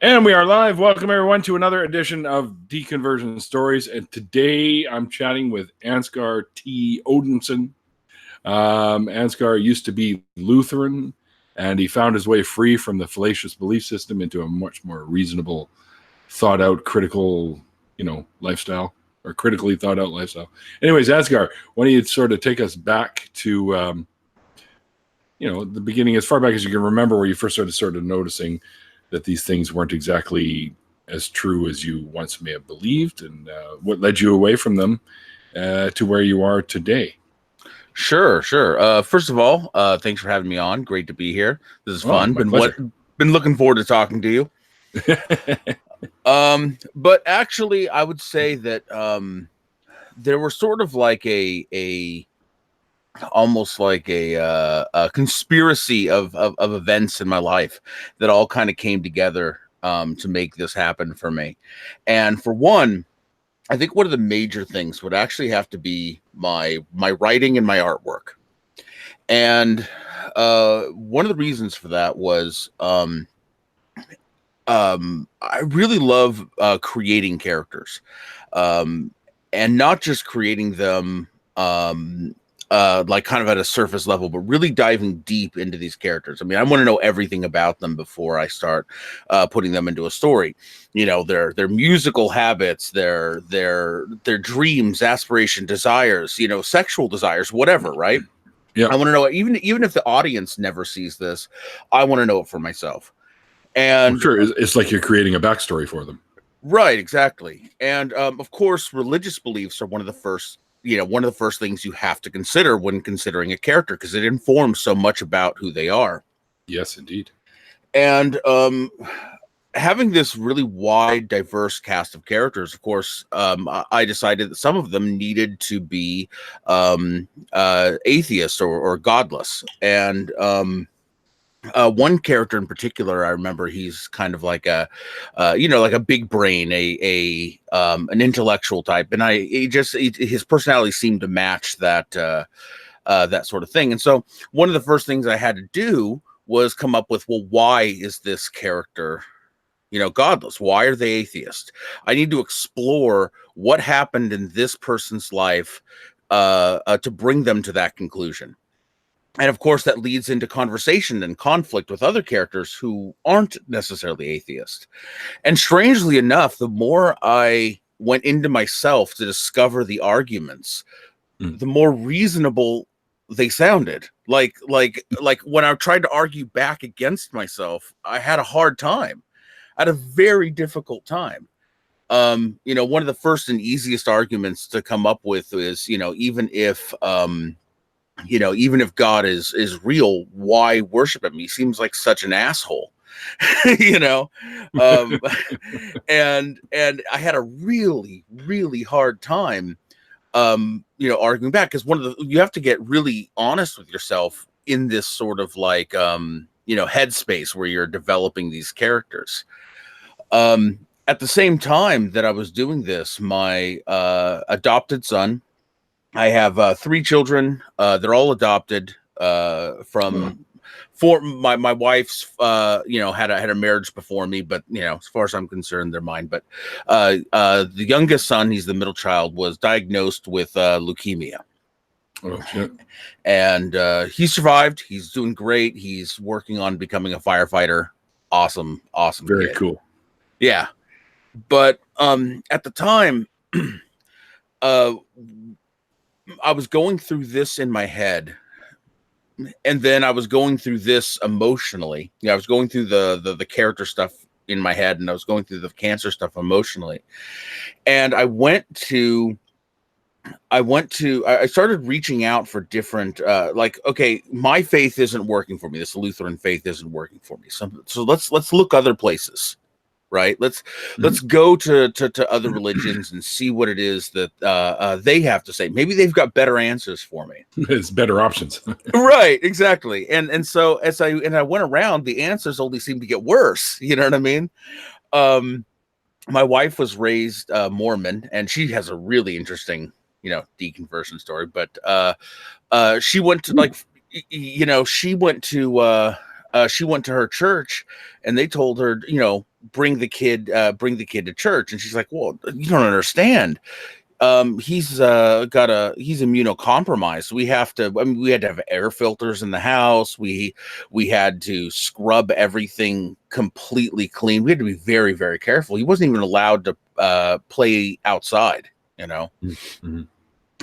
And we are live. Welcome, everyone, to another edition of Deconversion Stories. And today I'm chatting with Ansgar T. Odinson. Ansgar used to be Lutheran, and he found his way free from the fallacious belief system into a much more reasonable, thought-out, critical, lifestyle, or critically thought-out lifestyle. Anyways, Ansgar, why don't you sort of take us back to, the beginning, as far back as you can remember, where you first started sort of noticing that these things weren't exactly as true as you once may have believed, and what led you away from them to where you are today. Sure. First of all, thanks for having me on. Great to be here. This is fun. Been looking forward to talking to you. But actually, I would say that there were sort of like almost like a conspiracy of events in my life that all kind of came together to make this happen for me. And for one, I think one of the major things would actually have to be my writing and my artwork. And one of the reasons for that was I really love creating characters, and not just creating them like kind of at a surface level, but really diving deep into these characters. I mean, I want to know everything about them before I start putting them into a story. You know, their musical habits, their dreams, aspiration, desires, sexual desires, whatever, right? Yeah. I want to know, even if the audience never sees this, I want to know it for myself. And sure, it's like you're creating a backstory for them. Right, exactly. And of course, religious beliefs are one of the first things you have to consider when considering a character, because it informs so much about who they are. Yes, indeed. And having this really wide, diverse cast of characters, of course, I decided that some of them needed to be atheist or godless. And one character in particular, I remember he's kind of like like a big brain, an intellectual type, and his personality seemed to match that that sort of thing. And so one of the first things I had to do was come up with, well, why is this character, godless? Why are they atheist? I need to explore what happened in this person's life to bring them to that conclusion. And of course, that leads into conversation and conflict with other characters who aren't necessarily atheist. And strangely enough, the more I went into myself to discover the arguments, the more reasonable they sounded. Like when I tried to argue back against myself, I had a hard time. I had a very difficult time. One of the first and easiest arguments to come up with is, even if God is real, why worship him? He seems like such an asshole, and I had a really, really hard time, arguing back, because you have to get really honest with yourself in this sort of like, headspace where you're developing these characters. At the same time that I was doing this, my adopted son, I have 3 children. They're all adopted from my wife's, had a marriage before me, but, as far as I'm concerned, they're mine. But the youngest son, he's the middle child, was diagnosed with leukemia. Oh, shit. And he survived. He's doing great. He's working on becoming a firefighter. Awesome. Very kid. Cool. Yeah. But at the time, I was going through this in my head, and then I was going through this emotionally. I was going through the character stuff in my head, and I was going through the cancer stuff emotionally. And I started reaching out for different, okay, my faith isn't working for me. This Lutheran faith isn't working for me. So let's look other places. Right. Let's go to other religions and see what it is that they have to say. Maybe they've got better answers for me. It's better options. Right. Exactly. And so as I went around, the answers only seemed to get worse. You know what I mean? My wife was raised Mormon, and she has a really interesting, deconversion story. But she went to she went to her church, and they told her, bring the kid to church. And she's like, well, you don't understand. He's immunocompromised. We had to have air filters in the house. We had to scrub everything completely clean. We had to be very, very careful. He wasn't even allowed to play outside, Mm-hmm.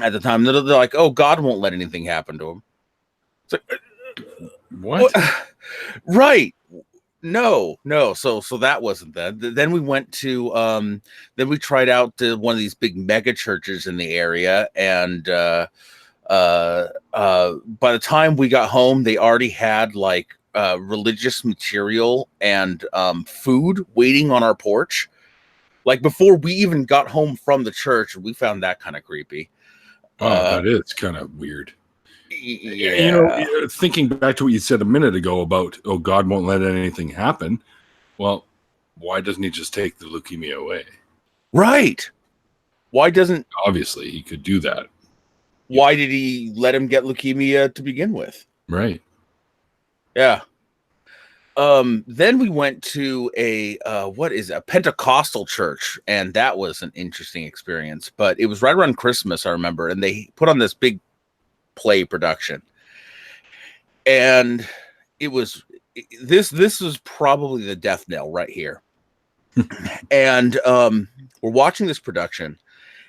At the time. They're like, oh, God won't let anything happen to him. It's like, what? Right. No. So that wasn't that. Then we went to then we tried out to one of these big mega churches in the area, and by the time we got home, they already had like religious material and food waiting on our porch. Like before we even got home from the church, we found that kind of creepy. Oh, that is kind of weird. Yeah. Thinking back to what you said a minute ago about, oh, God won't let anything happen. Well, why doesn't he just take the leukemia away? Right. Why doesn't... Obviously, he could do that. Why did he let him get leukemia to begin with? Right. Yeah. Then we went to a Pentecostal church, and that was an interesting experience. But it was right around Christmas, I remember, and they put on this big play production, and this was probably the death knell right here. And we're watching this production,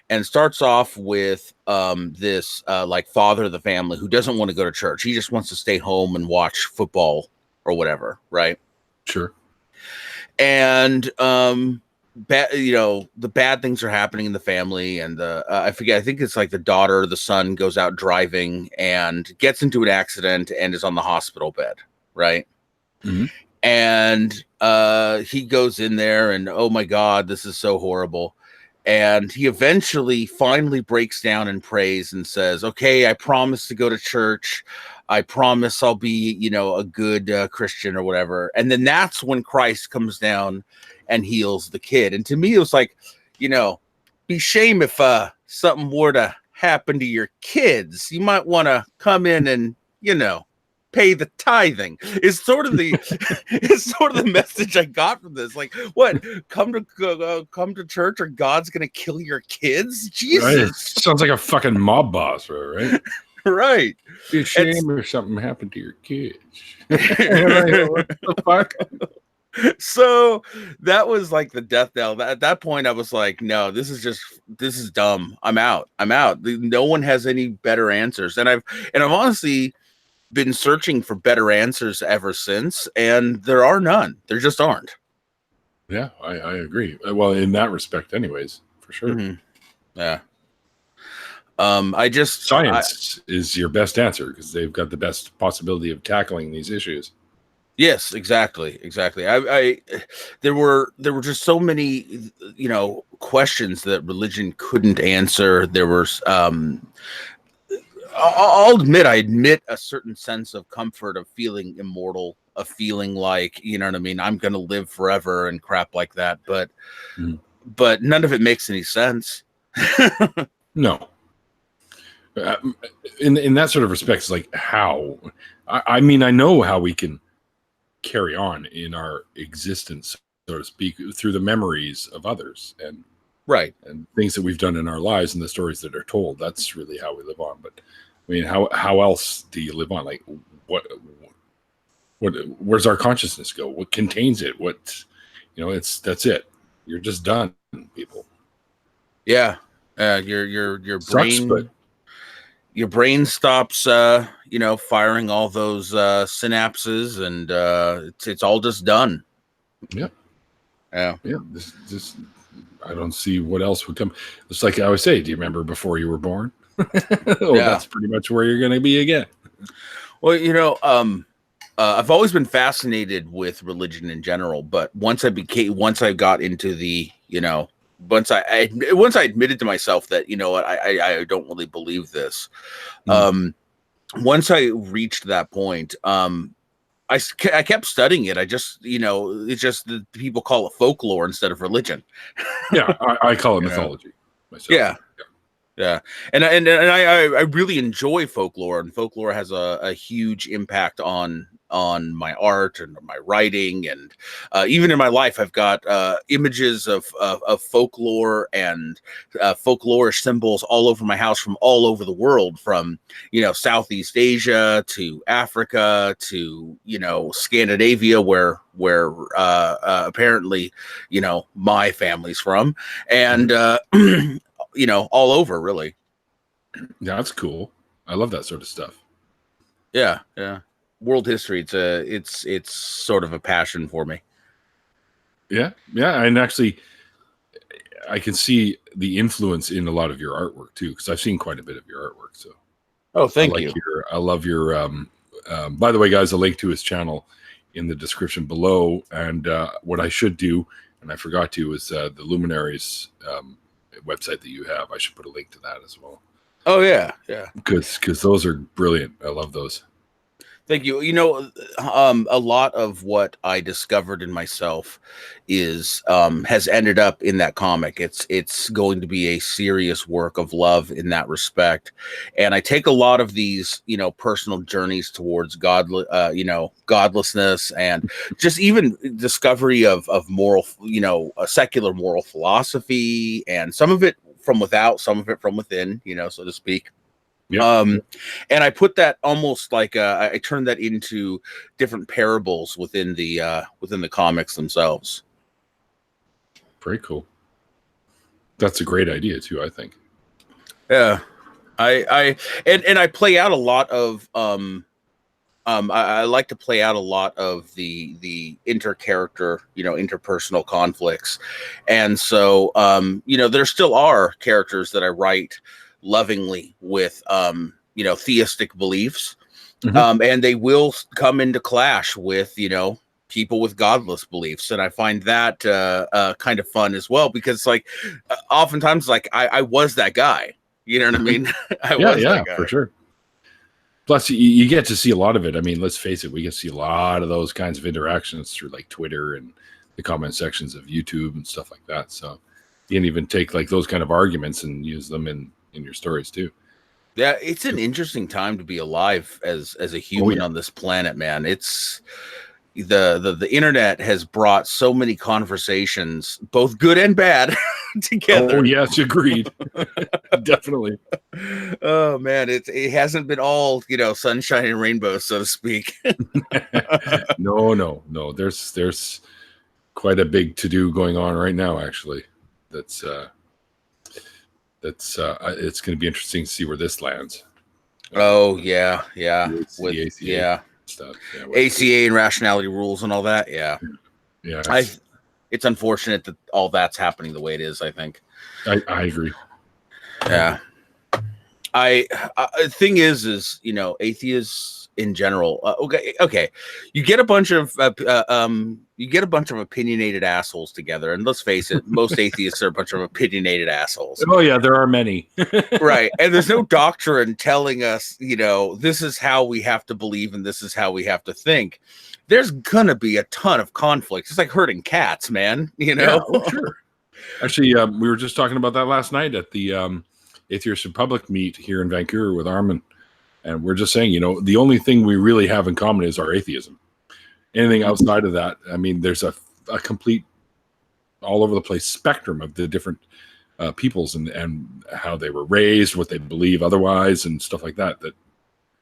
and it starts off with this like father of the family who doesn't want to go to church. He just wants to stay home and watch football or whatever, right? Sure. And the bad things are happening in the family, and I think it's like the daughter or the son goes out driving and gets into an accident and is on the hospital bed, right? Mm-hmm. And he goes in there, and oh my God, this is so horrible. And he finally breaks down and prays and says, okay, I promise to go to church. I promise I'll be, a good Christian or whatever. And then that's when Christ comes down and heals the kid. And to me, it was like, be shame if something were to happen to your kids. You might want to come in and, pay the tithing. It's sort of the message I got from this. Like, what? Come to church, or God's gonna kill your kids? Jesus, right. Sounds like a fucking mob boss, right? Right. Be a shame if something happened to your kids. What the fuck? So that was like the death knell. At that point, I was like, no, this is dumb. I'm out. No one has any better answers, and I've honestly been searching for better answers ever since, and there are none. There just aren't. Yeah, I agree. Well, in that respect, anyways, for sure. Mm-hmm. Yeah. Science is your best answer because they've got the best possibility of tackling these issues. Yes, exactly. There were just so many, questions that religion couldn't answer. There was, I'll admit, I admit a certain sense of comfort of feeling immortal, of feeling like, you know what I mean, I'm going to live forever and crap like that. But none of it makes any sense. No. In that sort of respect, it's like how, I mean, I know how we can carry on in our existence, so to speak, through the memories of others and right, and things that we've done in our lives and the stories that are told. That's really how we live on. But I mean, how else do you live on? Like, where's our consciousness go? What contains it? That's it. You're just done, people. Yeah, your Sucks, brain. but your brain stops, firing all those synapses, and it's all just done. Yeah. Yeah. This I don't see what else would come. It's like I always say, do you remember before you were born? That's pretty much where you're going to be again. Well, I've always been fascinated with religion in general, but once I got into the, once I admitted to myself that, I don't really believe this. Once I reached that point, I kept studying it. I just, it's just that people call it folklore instead of religion. Yeah, I call it mythology myself. Yeah. Yeah, and I really enjoy folklore, and folklore has a huge impact on my art and my writing, and even in my life, I've got images of folklore and folklorish symbols all over my house from all over the world, from Southeast Asia to Africa to Scandinavia, where apparently my family's from, and all over, really. Yeah, that's cool. I love that sort of stuff. Yeah, world history, it's sort of a passion for me. Yeah, and actually I can see the influence in a lot of your artwork too, because I've seen quite a bit of your artwork. So thank you. I love your by the way, guys, a link to his channel in the description below, and what I should do, and I forgot to, is the Luminaries website that you have. I should put a link to that as well. Oh yeah, because those are brilliant. I love those. Thank you. A lot of what I discovered in myself is has ended up in that comic. It's going to be a serious work of love in that respect, and I take a lot of these personal journeys towards godlessness, and just even discovery of moral, a secular moral philosophy, and some of it from without, some of it from within, so to speak. Yeah. And I put that almost like I turned that into different parables within the comics themselves. Very cool. That's a great idea too, I think. Yeah, I play out a lot of I like to play out a lot of the intercharacter, interpersonal conflicts, and so there still are characters that I write lovingly with theistic beliefs, and they will come into clash with people with godless beliefs, and I find that kind of fun as well, because oftentimes I was that guy, you know what I mean? I was that guy. For sure. Plus, you get to see a lot of it. I mean, let's face it, we get to see a lot of those kinds of interactions through like Twitter and the comment sections of YouTube and stuff like that. So you can even take like those kind of arguments and use them in your stories too. Yeah, it's an interesting time to be alive as a human on this planet, man. It's the internet has brought so many conversations, both good and bad, together. Oh yes, agreed. Definitely. Oh man, it hasn't been all sunshine and rainbows, so to speak. No. There's quite a big to-do going on right now, actually. That's it's going to be interesting to see where this lands. Oh yeah, with the ACA stuff, ACA and rationality rules and all that. Yeah. It's unfortunate that all that's happening the way it is. I think. I agree. Yeah. Thing is atheists in general. Okay. You get a bunch of opinionated assholes together, and let's face it, most atheists are a bunch of opinionated assholes. Oh yeah, there are many. Right, and there's no doctrine telling us, this is how we have to believe and this is how we have to think. There's gonna be a ton of conflict. It's like herding cats, man. Yeah, sure. Actually, we were just talking about that last night at the Atheist Republic meet here in Vancouver with Armin. And we're just saying, the only thing we really have in common is our atheism. Anything outside of that, I mean, there's a complete all over the place spectrum of the different peoples and how they were raised, what they believe otherwise, and stuff like that. That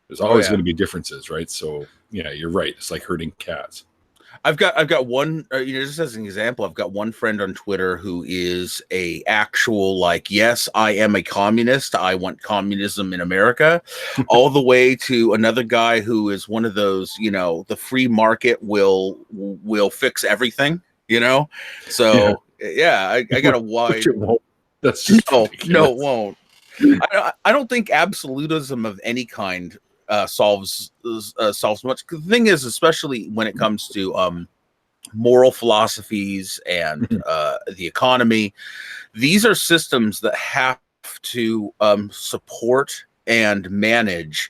there's always going to be differences, right? So yeah, you're right. It's like herding cats. I've got one, just as an example, I've got one friend on Twitter who is a actual, yes, I am a communist. I want communism in America, all the way to another guy who is one of those, the free market will fix everything, So yeah, I got a wide. It won't. That's just no, it won't. I don't think absolutism of any kind solves much. The thing is, especially when it comes to moral philosophies and the economy, these are systems that have to support and manage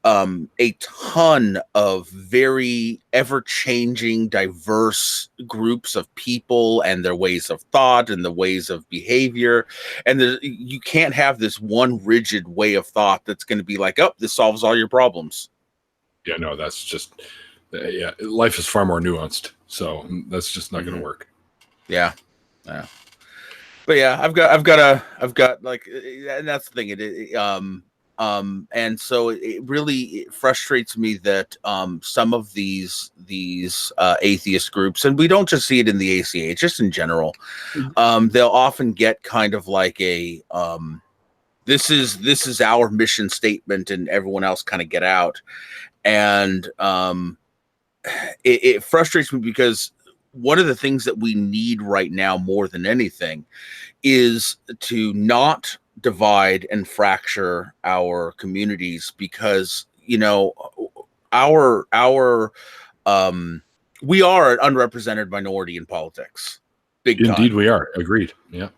a ton of very ever-changing, diverse groups of people and their ways of thought and the ways of behavior. And you can't have this one rigid way of thought that's going to be like, oh, this solves all your problems. Yeah, no, that's just, yeah, life is far more nuanced. So that's just not going to work. Yeah. Yeah. But yeah, I've got like, and that's the thing. And so it frustrates me that some of these atheist groups, and we don't just see it in the ACA, just in general, they'll often get kind of like a this is our mission statement, and everyone else kind of get out. And it frustrates me because one of the things that we need right now more than anything is to not divide and fracture our communities, because we are an unrepresented minority in politics. Big time. Indeed we are. Agreed. Yeah.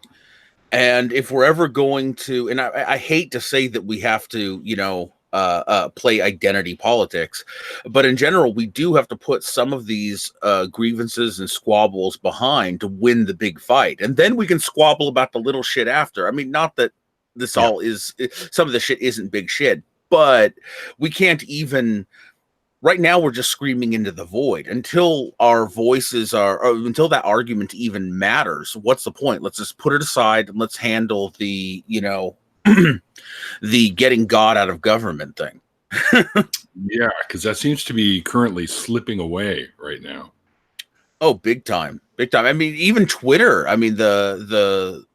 And if we're ever going to, and I hate to say that we have to, play identity politics, but in general, we do have to put some of these grievances and squabbles behind to win the big fight. And then we can squabble about the little shit after. I mean, not that this all is, some of the shit isn't big shit, but we can't even, right now we're just screaming into the void until our voices until that argument even matters. What's the point? Let's just put it aside and let's handle the, the getting God out of government thing. Yeah, because that seems to be currently slipping away right now. Oh, big time. Big time. I mean, even Twitter. I mean, the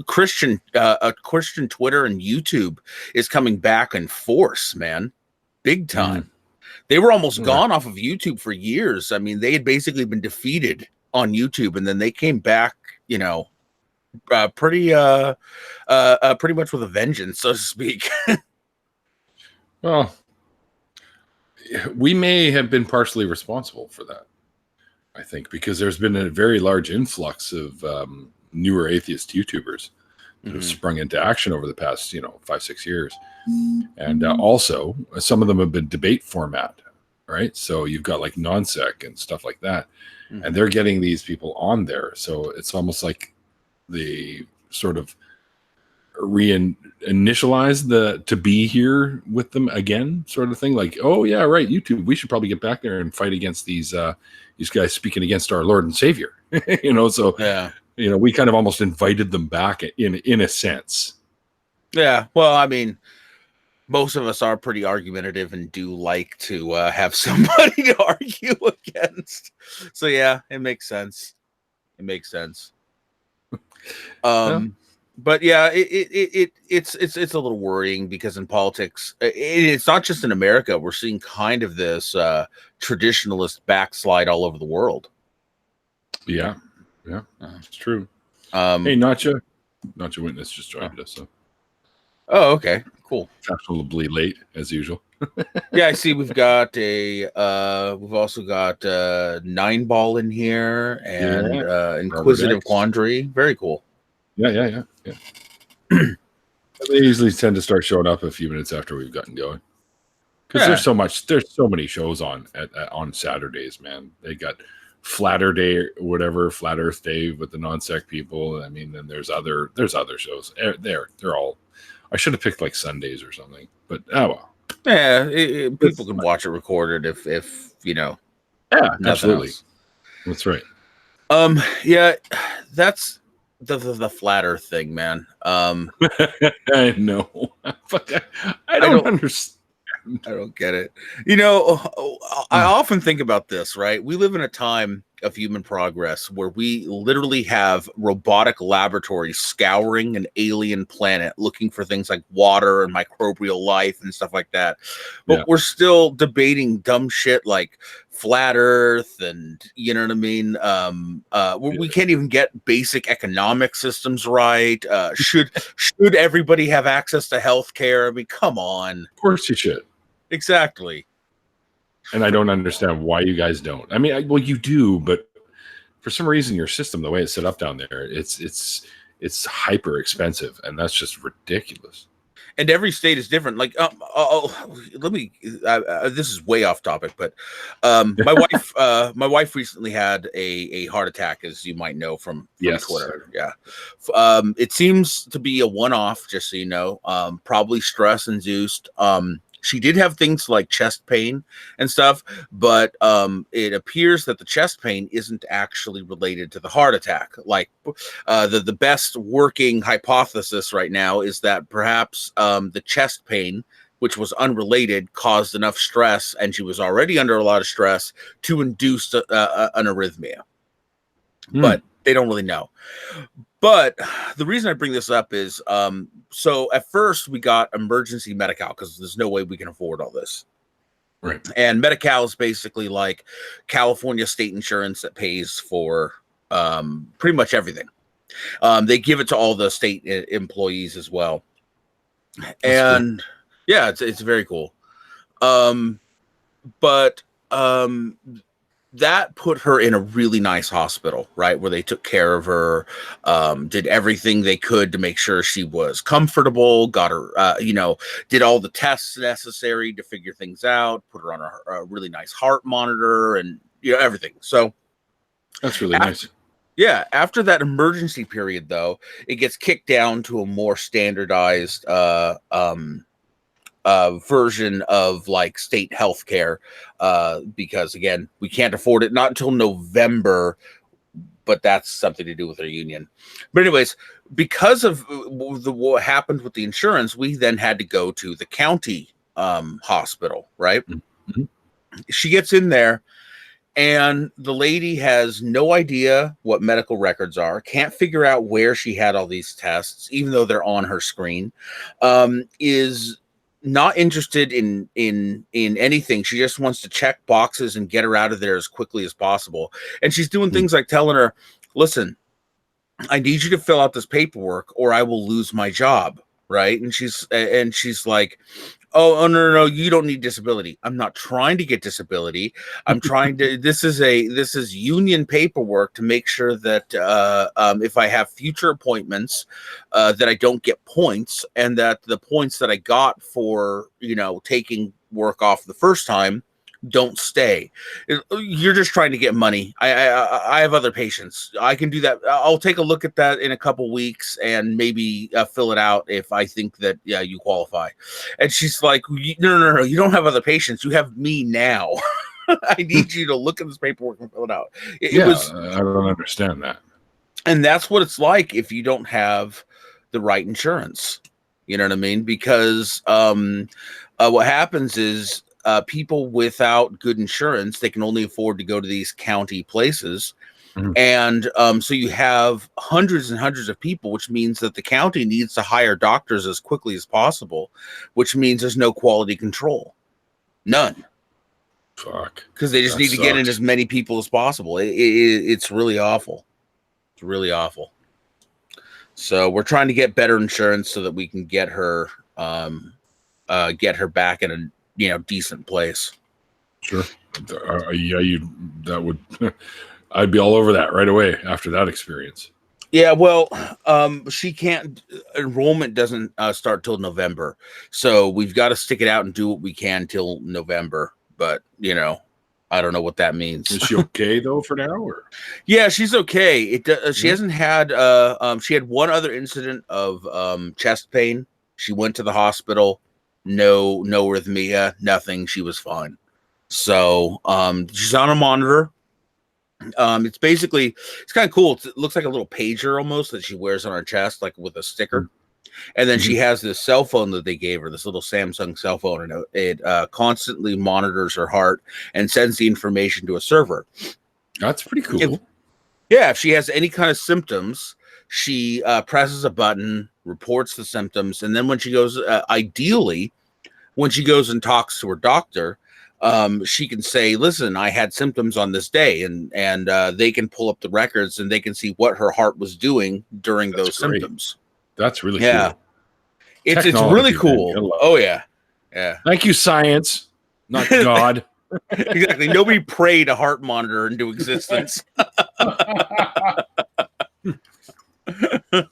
Christian Twitter and YouTube is coming back in force, man. Big time. They were almost gone off of YouTube for years. I mean, they had basically been defeated on YouTube, and then they came back, pretty much with a vengeance, so to speak. Well, we may have been partially responsible for that, I think, because there's been a very large influx of newer atheist YouTubers that have sprung into action over the past, 5-6 years. And also, some of them have been debate format, right? So you've got like non-sec and stuff like that. And they're getting these people on there. So it's almost like they sort of reinitialize the to be here with them again sort of thing. Like, oh yeah, right, YouTube, we should probably get back there and fight against these guys speaking against our Lord and Savior. So yeah, we kind of almost invited them back in a sense. Yeah, well, I mean, most of us are pretty argumentative and do like to have somebody to argue against. So yeah, it makes sense. But yeah, it's a little worrying, because in politics, it's not just in America. We're seeing kind of this traditionalist backslide all over the world. Yeah, it's true. Hey, Nacha Witness just joined us. So. Oh, okay, cool. Fashionably late as usual. Yeah, I see. We've got we've also got 9ball in here, and Inquisitive Quandary. Very cool. Yeah. They usually tend to start showing up a few minutes after we've gotten going, because there's so many shows on Saturdays, man. They got Flat Earth Day, whatever, Flat Earth Day with the non-sec people. I mean, then there's other shows. They're all. I should have picked like Sundays or something, but oh well. Yeah, people can watch it recorded if Yeah, absolutely. Else. That's right. Yeah, that's the Flat Earth thing, man. I know. I don't understand. I don't get it. I often think about this, right? We live in a time of human progress where we literally have robotic laboratories scouring an alien planet looking for things like water and microbial life and stuff like that. But we're still debating dumb shit like flat Earth, and you know what I mean? We can't even get basic economic systems right. Should everybody have access to healthcare? I mean, come on. Of course you should. Exactly. And I don't understand why you guys don't. I mean, well, you do, but for some reason, your system, the way it's set up down there, it's hyper expensive, and that's just ridiculous. And every state is different. Like, let me. This is way off topic, but my wife recently had a heart attack, as you might know from Yes. Twitter. Yeah, it seems to be a one-off, just so you know. Probably stress induced. She did have things like chest pain and stuff, but it appears that the chest pain isn't actually related to the heart attack. Like the best working hypothesis right now is that perhaps the chest pain, which was unrelated, caused enough stress, and she was already under a lot of stress to induce an arrhythmia. But they don't really know. But the reason I bring this up is, so at first we got emergency Medi-Cal because there's no way we can afford all this. Right. And Medi-Cal is basically like California state insurance that pays for pretty much everything. They give it to all the state employees as well. And cool. Yeah, it's very cool. But that put her in a really nice hospital, right? Where they took care of her, did everything they could to make sure she was comfortable, got her, did all the tests necessary to figure things out, put her on a really nice heart monitor and, everything. So that's really nice. Yeah. After that emergency period, though, it gets kicked down to a more standardized, version of like state health care, because again, we can't afford it not until November, but that's something to do with our union. But anyways, because of what happened with the insurance, we then had to go to the county hospital, right? Mm-hmm. She gets in there and the lady has no idea what medical records are, can't figure out where she had all these tests, even though they're on her screen, is not interested in anything. She just wants to check boxes and get her out of there as quickly as possible. And she's doing things like telling her, listen, I need you to fill out this paperwork or I will lose my job. Right. And she's like, oh, no, you don't need disability. I'm not trying to get disability. I'm trying to, this is union paperwork to make sure that if I have future appointments, that I don't get points, and that the points that I got for, taking work off the first time don't stay. You're just trying to get money. I have other patients. I can do that. I'll take a look at that in a couple weeks and maybe fill it out if I think that you qualify. And she's like, no, you don't have other patients. You have me now. I need you to look at this paperwork and fill it out. I don't understand that. And that's what it's like if you don't have the right insurance. You know what I mean? Because what happens is, people without good insurance, they can only afford to go to these county places. Mm-hmm. And so you have hundreds and hundreds of people, which means that the county needs to hire doctors as quickly as possible, which means there's no quality control. None. Fuck. Because they just need to get in as many people as possible. It's really awful. It's really awful. So we're trying to get better insurance so that we can get her back in a decent place. Sure. That would, I'd be all over that right away after that experience. Yeah, well, she can't, enrollment doesn't start till November. So we've got to stick it out and do what we can till November. But, I don't know what that means. Is she okay though for now? Or? Yeah, she's okay. She hasn't had, she had one other incident of chest pain. She went to the hospital. No arrhythmia, nothing. She was fine. So she's on a monitor. It's kind of cool. It looks like a little pager almost that she wears on her chest, like with a sticker. And then she has this cell phone that they gave her, this little Samsung cell phone, and it constantly monitors her heart and sends the information to a server. That's pretty cool. If she has any kind of symptoms, she presses a button, reports the symptoms, and then when she goes, ideally, when she goes and talks to her doctor, she can say, listen, I had symptoms on this day, and they can pull up the records and they can see what her heart was doing during those symptoms. That's really cool. It's really cool. Oh, yeah. Thank you, science, not God. Exactly. Nobody prayed a heart monitor into existence.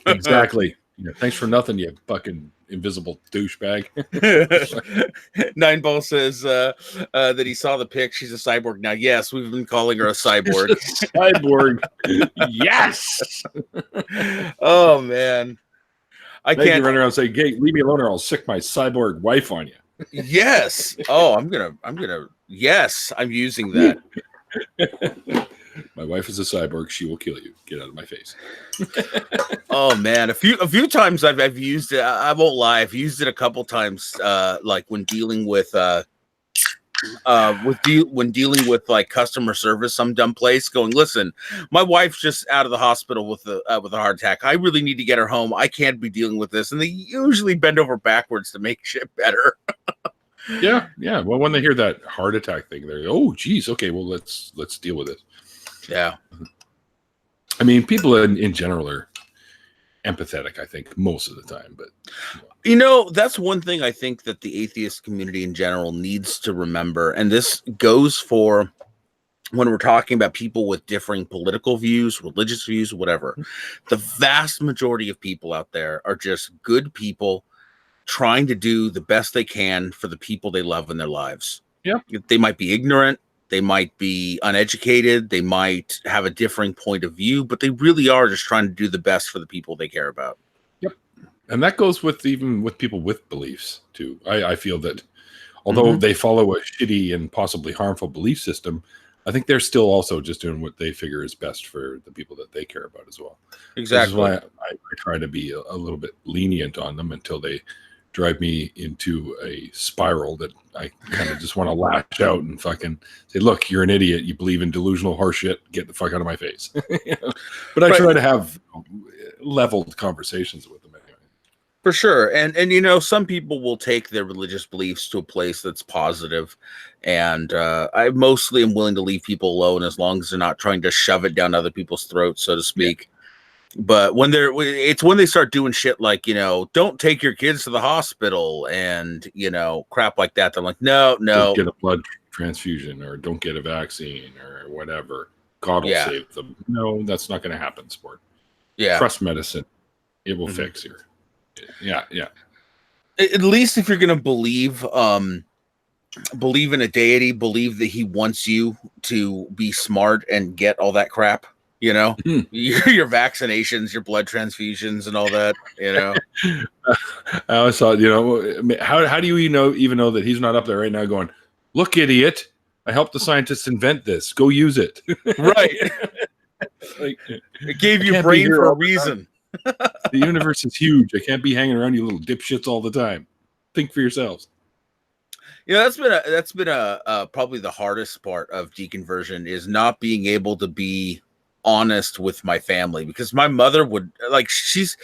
Exactly. Yeah, thanks for nothing, you fucking invisible douchebag. Nine Ball says that he saw the pic. She's a cyborg now. Yes, we've been calling her a cyborg. Cyborg. Yes. Oh man, I They can can't run around and say, "Hey, leave me alone, or I'll sick my cyborg wife on you." Yes. Oh, I'm gonna. Yes, I'm using that. My wife is a cyborg. She will kill you. Get out of my face. Oh man, a few times I've used it. I won't lie. I've used it a couple times. Like when dealing with when dealing with like customer service, some dumb place. Going, listen, my wife's just out of the hospital with a heart attack. I really need to get her home. I can't be dealing with this, and they usually bend over backwards to make shit better. Yeah. Well, when they hear that heart attack thing, they're, oh, geez, okay, well, let's deal with it. Yeah. I mean, people in general are empathetic, I think, most of the time. But you know, that's one thing I think that the atheist community in general needs to remember, and this goes for when we're talking about people with differing political views, religious views, whatever. The vast majority of people out there are just good people trying to do the best they can for the people they love in their lives. Yeah. They might be ignorant, they might be uneducated, they might have a differing point of view, but they really are just trying to do the best for the people they care about. Yep. And that goes with even with people with beliefs too. I feel that although they follow a shitty and possibly harmful belief system, I think they're still also just doing what they figure is best for the people that they care about as well. Exactly. This is why I try to be a little bit lenient on them until they drive me into a spiral that I kind of just want to lash out and fucking say, look, you're an idiot. You believe in delusional horseshit. Get the fuck out of my face. But I try to have leveled conversations with them anyway. For sure. And you know, some people will take their religious beliefs to a place that's positive. And I mostly am willing to leave people alone as long as they're not trying to shove it down other people's throats, so to speak. Yeah. But when they start doing shit like, you know, don't take your kids to the hospital and, you know, crap like that. They're like, no. Don't get a blood transfusion or don't get a vaccine or whatever. God will save them. No, that's not going to happen, sport. Yeah. Trust medicine. It will fix you. Yeah. At least if you're going to believe in a deity, believe that he wants you to be smart and get all that crap. You know, your vaccinations, your blood transfusions, and all that. You know, I always thought, you know, how do you even know that he's not up there right now going, look, idiot, I helped the scientists invent this. Go use it. Right. Like, it gave you brain for a reason. The universe is huge. I can't be hanging around you little dipshits all the time. Think for yourselves. You know, that's been a probably the hardest part of deconversion is not being able to be honest with my family, because my mother would like it's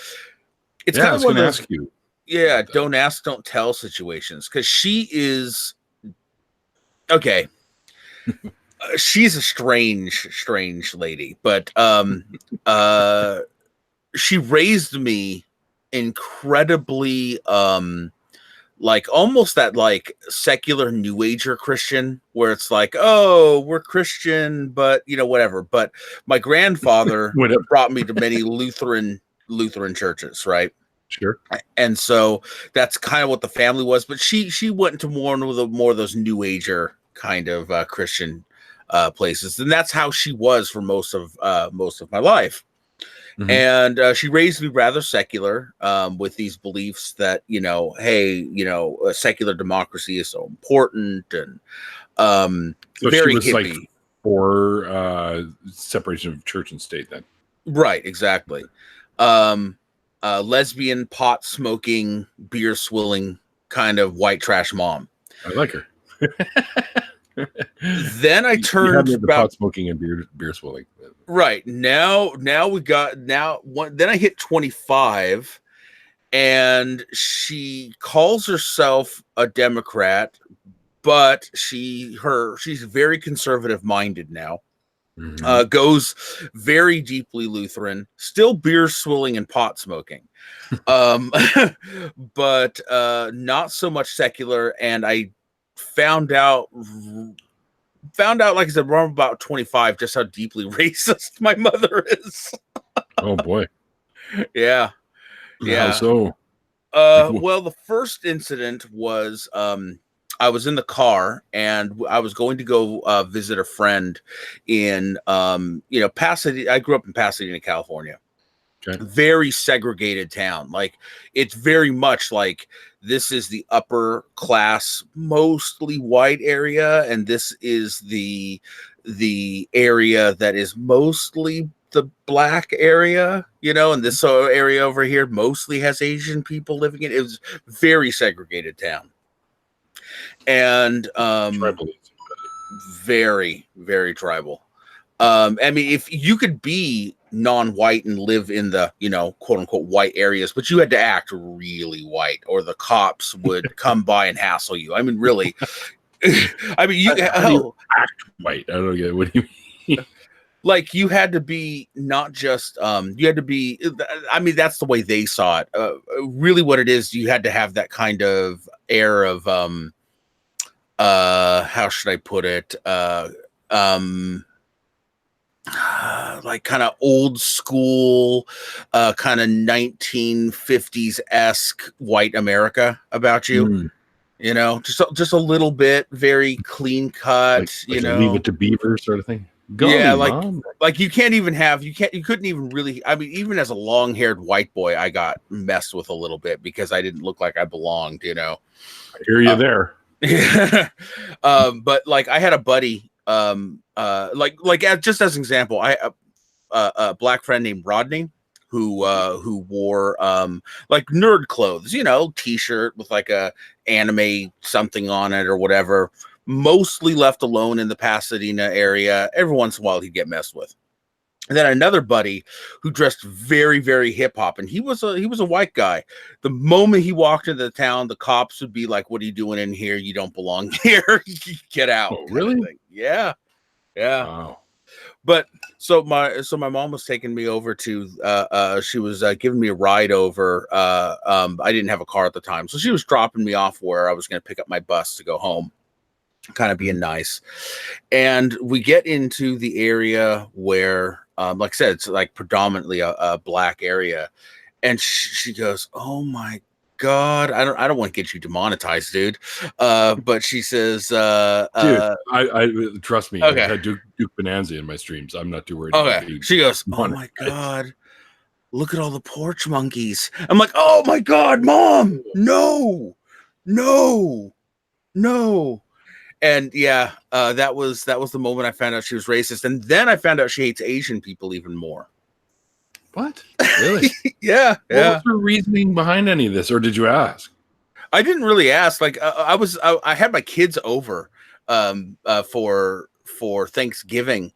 kind of one of those, ask you. Yeah, don't ask, don't tell situations, because she is okay. She's a strange lady, but she raised me incredibly like almost that like secular New Ager Christian, where it's like, oh, we're Christian, but you know, whatever. But my grandfather brought me to many Lutheran churches, right? Sure. And so that's kind of what the family was. But she went into more of those New Ager kind of Christian places, and that's how she was for most of my life. And she raised me rather secular, with these beliefs that, you know, hey, you know, a secular democracy is so important, and so very she was hippie. Like for separation of church and state then. Right, exactly. Lesbian, pot smoking, beer swilling kind of white trash mom. I like her. Then I turned the pot smoking and beer swilling. Right. Now we got then I hit 25, and she calls herself a Democrat, but she's very conservative minded now. Goes very deeply Lutheran, still beer swilling and pot smoking. But not so much secular, and I found out, like I said, around about 25, just how deeply racist my mother is. Oh boy. Yeah. How Yeah. so? Well, the first incident was I was in the car and I was going to go visit a friend in Pasadena. I grew up in Pasadena, California. Okay. Very segregated town. Like it's very much like this is the upper class, mostly white area, and this is the area that is mostly the black area, and this area over here mostly has Asian people living in it. It was very segregated town. And Tribalism. very, very tribal. I mean, if you could be non-white and live in the, quote unquote white areas, but you had to act really white or the cops would come by and hassle you. I mean, really, I mean, How do you act white? I don't get it. What do you mean? Like you had to be not just, you had to be, I mean, that's the way they saw it. Really what it is, you had to have that kind of air of, how should I put it? Like kind of old school, kind of 1950s-esque white America about you, just a little bit, very clean cut, like a Leave It to Beaver sort of thing. Yeah, Mom. like you couldn't even really, I mean, even as a long-haired white boy, I got messed with a little bit because I didn't look like I belonged, I hear you there. But like I had a buddy, just as an example, I a black friend named Rodney who wore like nerd clothes, t-shirt with like a anime something on it or whatever, mostly left alone in the Pasadena area. Every once in a while he'd get messed with. And then another buddy who dressed very, very hip hop, and he was a white guy. The moment he walked into the town, the cops would be like, "What are you doing in here? You don't belong here. Get out." Oh, really? Yeah. Wow. But so my mom was taking me over to she was giving me a ride over. I didn't have a car at the time, so she was dropping me off where I was going to pick up my bus to go home, kind of being nice. And we get into the area where, like I said, it's like predominantly a black area. And she goes, "Oh my God, I don't want to get you demonetized, dude." But she says, dude, I trust me. Okay. I've had Duke Bonanza in my streams. I'm not too worried. Okay. She goes, "Oh my God, look at all the porch monkeys." I'm like, "Oh my God, Mom, no. And yeah, that was the moment I found out she was racist, and then I found out she hates Asian people even more. What? Really? Yeah. What was her reasoning behind any of this, or did you ask? I didn't really ask. Like I had my kids over for Thanksgiving,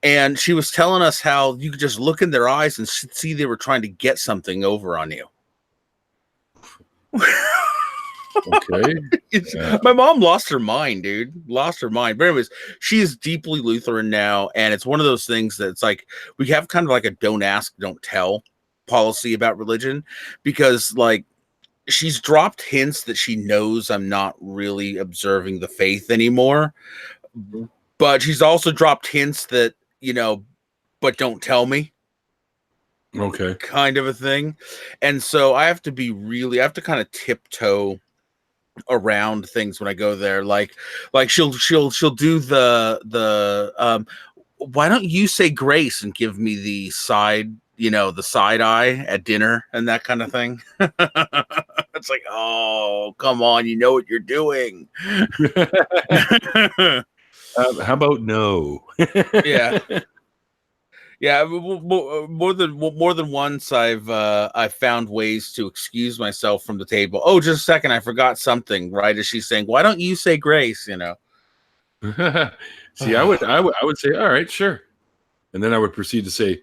and she was telling us how you could just look in their eyes and see they were trying to get something over on you. Okay. Yeah. My mom lost her mind, dude. Lost her mind. But anyways, she is deeply Lutheran now, and it's one of those things that's like we have kind of like a don't ask, don't tell policy about religion, because like she's dropped hints that she knows I'm not really observing the faith anymore. But she's also dropped hints that, but don't tell me. Okay. Kind of a thing. And so I have to kind of tiptoe around things when I go there. Like she'll do the why don't you say grace and give me the side, the side eye at dinner and that kind of thing. It's like, oh, come on, you know what you're doing. How about no? Yeah. Yeah, more than once I've found ways to excuse myself from the table. Oh, just a second, I forgot something. Right as she's saying, "Why don't you say grace?" See, I would say, all right, sure, and then I would proceed to say,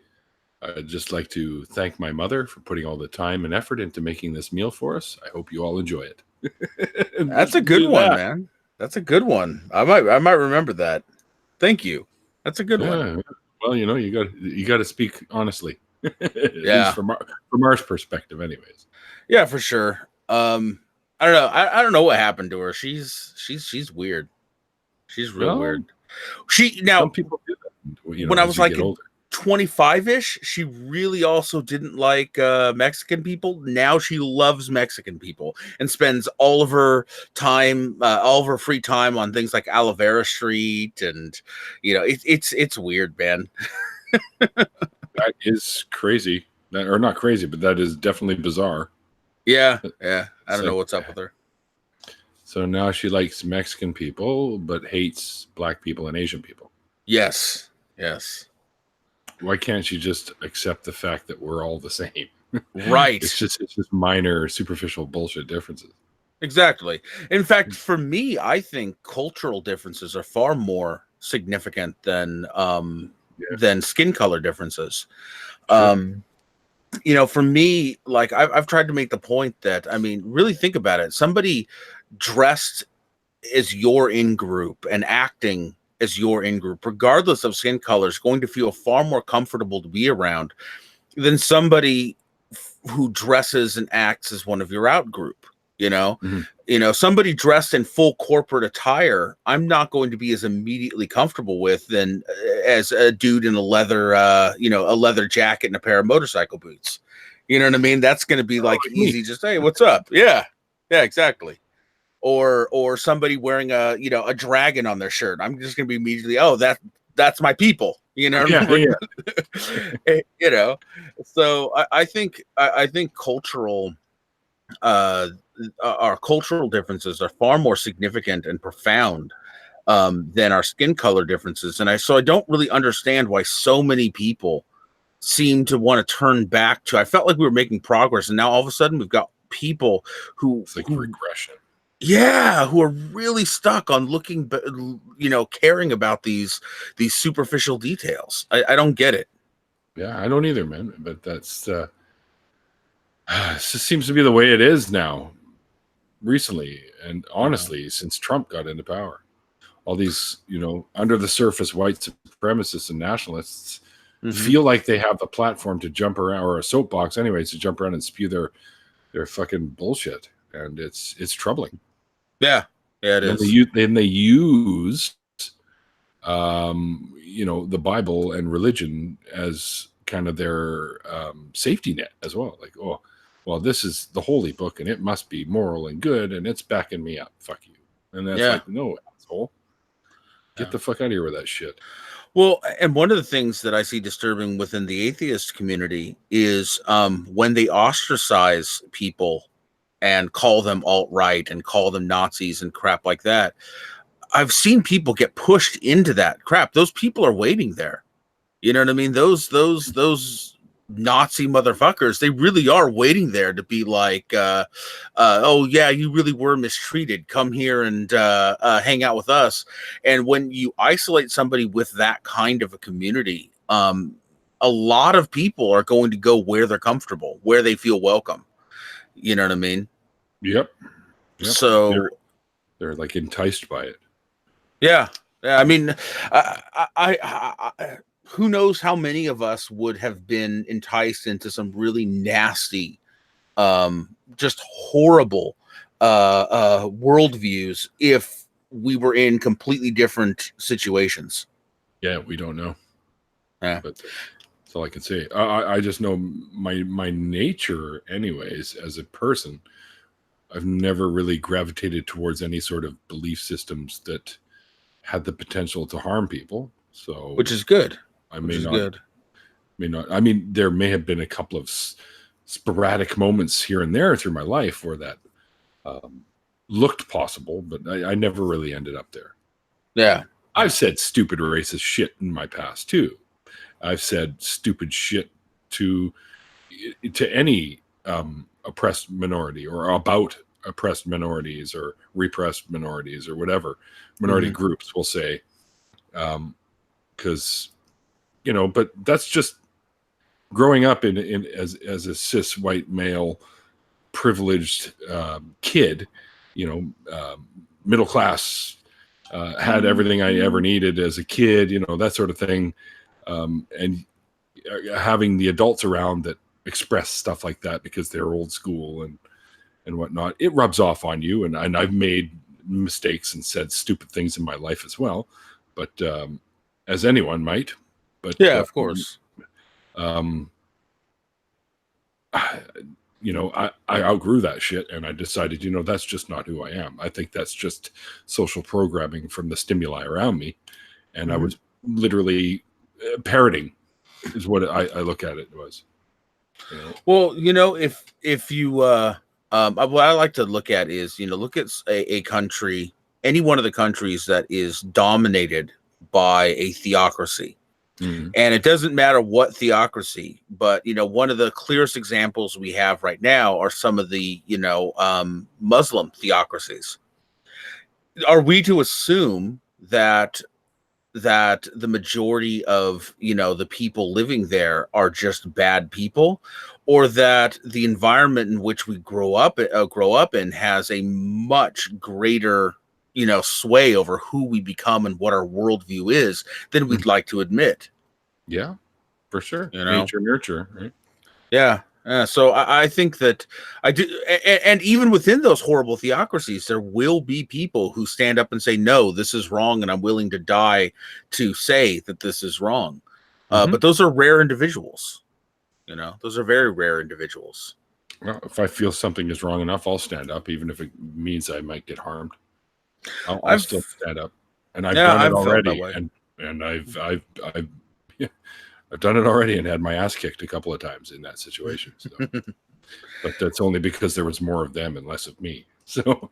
"I'd just like to thank my mother for putting all the time and effort into making this meal for us. I hope you all enjoy it." That's a good one, man. That's a good one. I might remember that. Thank you. That's a good one. Well, you got to speak honestly. At least from our perspective, anyways. Yeah, for sure. I don't know. I don't know what happened to her. She's weird. She's real weird. Some people do that. When I was like 25-ish, she really also didn't like Mexican people. Now she loves Mexican people and spends all of her time, all of her free time on things like Alavera Street, and it's weird, man. That is crazy. Or not crazy, but that is definitely bizarre. Yeah. I don't know like, what's up with her. So now she likes Mexican people, but hates black people and Asian people. Yes. Why can't she just accept the fact that we're all the same? Right. It's just minor, superficial bullshit differences. Exactly. In fact, for me, I think cultural differences are far more significant than skin color differences. Sure. For me, like I've tried to make the point that, I mean, really think about it. Somebody dressed as your in group and acting as your in group, regardless of skin color, is going to feel far more comfortable to be around than somebody who dresses and acts as one of your out group. Somebody dressed in full corporate attire, I'm not going to be as immediately comfortable with than as a dude in a leather jacket and a pair of motorcycle boots. You know what I mean? That's going to be like easy. Just, hey, what's up? Yeah, exactly. Or somebody wearing a dragon on their shirt. I'm just going to be immediately, oh, that's my people. Yeah. So I think cultural. Our cultural differences are far more significant and profound than our skin color differences, and I don't really understand why so many people seem to want to turn back to. I felt like we were making progress, and now all of a sudden we've got people who it's like regression. Yeah, who are really stuck on looking, caring about these superficial details. I don't get it. Yeah, I don't either, man. But that's it just seems to be the way it is now. Recently, and honestly, since Trump got into power, all these under the surface white supremacists and nationalists feel like they have the platform to jump around, or a soapbox, anyways, to jump around and spew their fucking bullshit, and it's troubling. Yeah, it is. Then they use the Bible and religion as kind of their safety net as well. Like, oh, well, this is the holy book and it must be moral and good and it's backing me up. Fuck you. And that's like, no, asshole. Get the fuck out of here with that shit. Well, and one of the things that I see disturbing within the atheist community is when they ostracize people and call them alt-right and call them Nazis and crap like that. I've seen people get pushed into that crap. Those people are waiting there. You know what I mean? Those Nazi motherfuckers, they really are waiting there to be like, oh yeah, you really were mistreated. Come here and hang out with us. And when you isolate somebody with that kind of a community, a lot of people are going to go where they're comfortable, where they feel welcome. You know what I mean? Yep. So they're like enticed by it. Yeah. I mean, I who knows how many of us would have been enticed into some really nasty, just horrible worldviews if we were in completely different situations. Yeah, we don't know. Yeah. But that's all I can say. I just know my nature, anyways, as a person. I've never really gravitated towards any sort of belief systems that had the potential to harm people. So, which is good. I may not. I mean, there may have been a couple of sporadic moments here and there through my life where that looked possible, but I never really ended up there. Yeah, I've said stupid racist shit in my past too. I've said stupid shit to any oppressed minority or about oppressed minorities or repressed minorities or whatever minority groups will say, because but that's just growing up in as a cis white male privileged kid, middle class, had everything I ever needed as a kid, that sort of thing, and having the adults around that express stuff like that because they're old school and whatnot, it rubs off on you. And I've made mistakes and said stupid things in my life as well, but as anyone might. But yeah, of course. um, I outgrew that shit, and I decided, that's just not who I am. I think that's just social programming from the stimuli around me, and I was literally parroting, is what I look at it was. Well, if you what I like to look at is, look at a country, any one of the countries that is dominated by a theocracy. Mm. And it doesn't matter what theocracy, but one of the clearest examples we have right now are some of the Muslim theocracies. Are we to assume that the majority of the people living there are just bad people, or that the environment in which we grow up in has a much greater sway over who we become and what our worldview is than we'd like to admit? Yeah, for sure. Nature, nurture, right? Yeah. So I think that I do, and even within those horrible theocracies, there will be people who stand up and say, "No, this is wrong, and I'm willing to die to say that this is wrong." But those are rare individuals. Those are very rare individuals. Well, if I feel something is wrong enough, I'll stand up, even if it means I might get harmed. I'll still stand up, and I've done it already, and I've done it already and had my ass kicked a couple of times in that situation. So. But that's only because there was more of them and less of me. So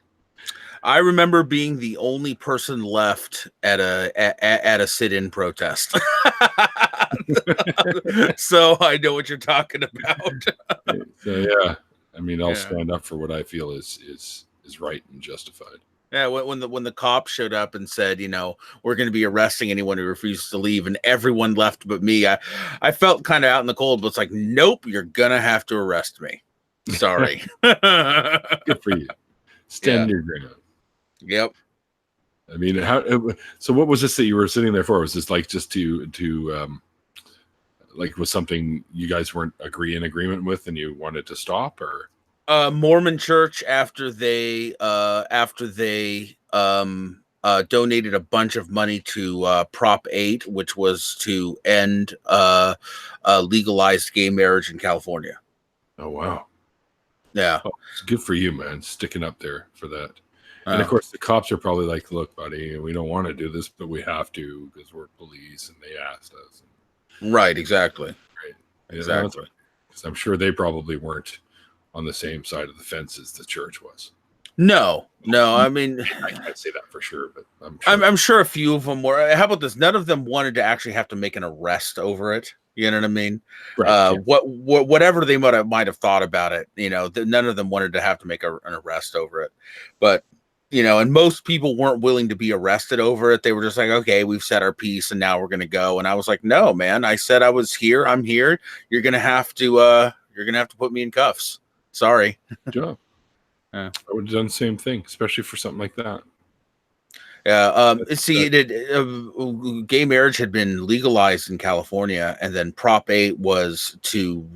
I remember being the only person left at a sit-in protest. So I know what you're talking about. So yeah, I mean, I'll stand up for what I feel is right and justified. Yeah, when the cops showed up and said, we're going to be arresting anyone who refuses to leave, and everyone left but me, I felt kind of out in the cold, but it's like, nope, you're going to have to arrest me. Sorry. Good for you. Stand your ground. Yep. I mean, so what was this that you were sitting there for? Was this like just to like was something you guys weren't in agreement with and you wanted to stop, or? Mormon Church, after they donated a bunch of money to Prop 8, which was to end legalized gay marriage in California. Oh wow. Yeah. Oh, it's good for you, man, sticking up there for that. And of course the cops are probably like, look, buddy, we don't want to do this, but we have to because we're police and they asked us. Right, exactly. Right. Exactly. Because I'm sure they probably weren't on the same side of the fence as the church was. No. I mean, I can't say that for sure, but I'm sure a few of them were. How about this? None of them wanted to actually have to make an arrest over it. You know what I mean? Right. Whatever they might have thought about it, none of them wanted to have to make an arrest over it. But and most people weren't willing to be arrested over it. They were just like, okay, we've said our piece and now we're going to go. And I was like, no, man, I said I was here. I'm here. You're going to have to put me in cuffs. Sorry. Yeah. I would have done the same thing, especially for something like that. Yeah. Gay marriage had been legalized in California, and then Prop 8 was to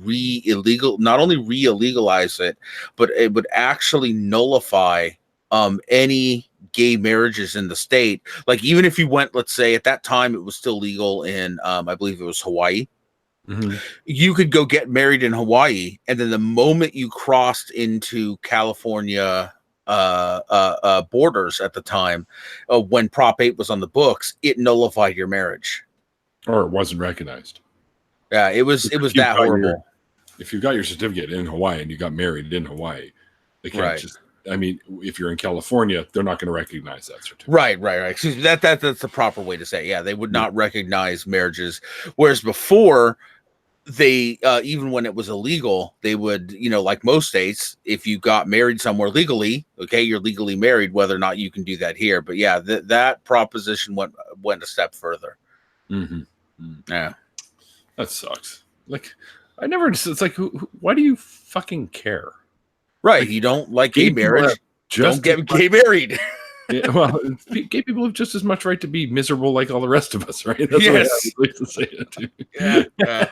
not only re-illegalize it, but it would actually nullify any gay marriages in the state. Like, even if you went, let's say at that time it was still legal in I believe it was Hawaii. Mm-hmm. You could go get married in Hawaii, and then the moment you crossed into California borders at the time, when Prop 8 was on the books, it nullified your marriage, or it wasn't recognized. Yeah, it was that horrible. If you got your certificate in Hawaii and you got married in Hawaii, they can't just. I mean, if you're in California, they're not going to recognize that certificate. Right. Excuse me, that's the proper way to say it. Yeah, they would not recognize marriages, whereas before, they even when it was illegal, they would, like most states, if you got married somewhere legally, okay, you're legally married, whether or not you can do that here. But yeah, that proposition went a step further. Mm-hmm. Yeah, that sucks. Like, it's like, why do you fucking care? Right, like, you don't like gay marriage, don't get gay married. Yeah, well, gay people have just as much right to be miserable like all the rest of us, right? That's yes. what I like to say it too. Yeah.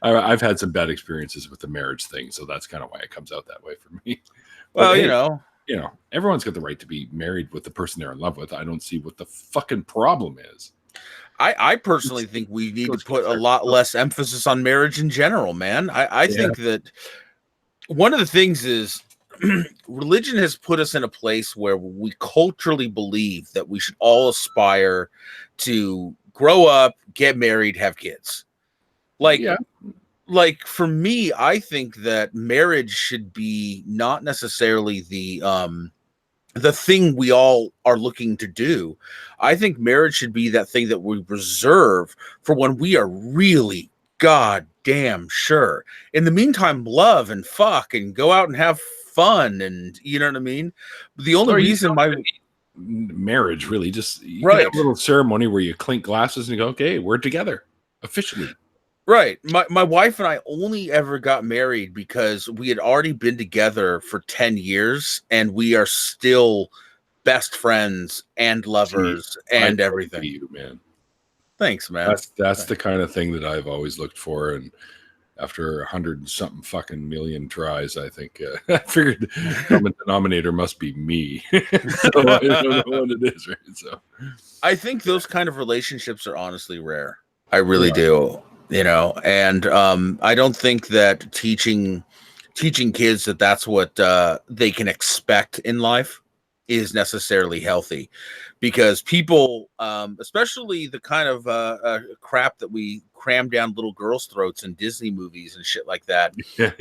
I've had some bad experiences with the marriage thing, so that's kind of why it comes out that way for me. Well, but, everyone's got the right to be married with the person they're in love with. I don't see what the fucking problem is. I personally think we need to put a lot less emphasis on marriage in general, man. I think that one of the things is religion has put us in a place where we culturally believe that we should all aspire to grow up, get married, have kids. Like for me, I think that marriage should be not necessarily the thing we all are looking to do. I think marriage should be that thing that we reserve for when we are really goddamn sure. In the meantime, love and fuck and go out and have fun, and you know what I mean? The only reason my marriage really just you can have a little ceremony where you clink glasses and you go, okay, we're together officially. Right. My wife and I only ever got married because we had already been together for 10 years and we are still best friends and lovers and everything. You, man. Thanks, man. That's the kind of thing that I've always looked for. And after 100 and something fucking million tries, I think I figured the common denominator must be me. So I don't know what it is, right? So I think those kind of relationships are honestly rare. I really do. You know, and I don't think that teaching kids that that's what they can expect in life is necessarily healthy, because people, especially the kind of crap that we cram down little girls' throats in Disney movies and shit like that,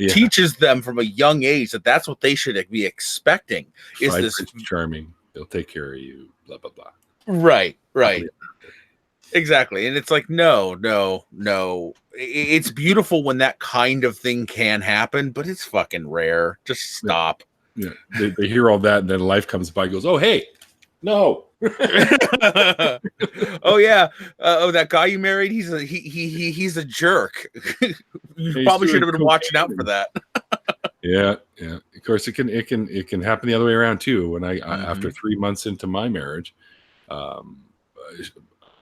teaches them from a young age that that's what they should be expecting. Is this charming? They'll take care of you. Blah blah blah. Right. Exactly. And it's like, no. It's beautiful when that kind of thing can happen, but it's fucking rare. Just stop. Yeah. They hear all that, and then life comes by and goes, oh, hey, no. Oh, yeah. That guy you married, he's a jerk. You probably should have been watching out for that. Yeah. Of course, it can happen the other way around, too. When I after 3 months into my marriage,